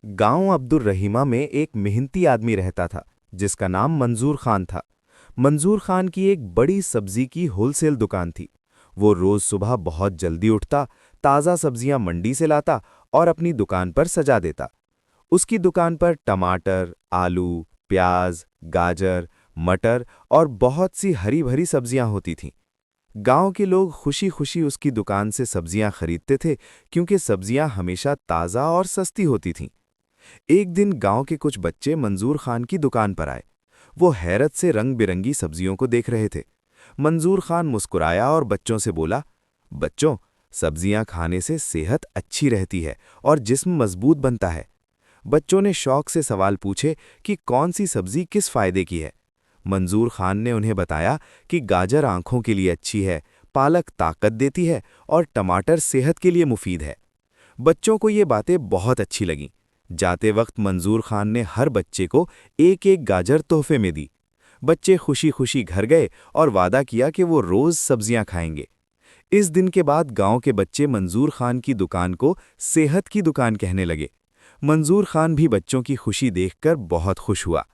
गांव अब्दुल रहीमा में एक मेहनती आदमी रहता था जिसका नाम मंजूर खान था। मंजूर खान की एक बड़ी सब्जी की होलसेल दुकान थी। वो रोज सुबह बहुत जल्दी उठता, ताज़ा सब्जियां मंडी से लाता और अपनी दुकान पर सजा देता। उसकी दुकान पर टमाटर, आलू, प्याज, गाजर, मटर और बहुत सी हरी भरी सब्जियां होती थीं। गांव के लोग खुशी खुशी उसकी दुकान से सब्जियां खरीदते थे क्योंकि सब्जियां हमेशा ताज़ा और सस्ती होती थीं। एक दिन गांव के कुछ बच्चे मंजूर खान की दुकान पर आए। वो हैरत से रंग बिरंगी सब्जियों को देख रहे थे। मंजूर खान मुस्कुराया और बच्चों से बोला, बच्चों, सब्जियां खाने से सेहत अच्छी रहती है और जिस्म मजबूत बनता है। बच्चों ने शौक से सवाल पूछे कि कौन सी सब्जी किस फायदे की है। मंजूर खान ने उन्हें बताया कि गाजर आंखों के लिए अच्छी है, पालक ताकत देती है और टमाटर सेहत के लिए मुफीद है। बच्चों को ये बातें बहुत अच्छी लगीं। जाते वक्त मंजूर खान ने हर बच्चे को एक एक गाजर तोहफे में दी। बच्चे खुशी खुशी घर गए और वादा किया कि वो रोज सब्जियां खाएंगे। इस दिन के बाद गांव के बच्चे मंजूर खान की दुकान को सेहत की दुकान कहने लगे। मंजूर खान भी बच्चों की खुशी देखकर बहुत खुश हुआ।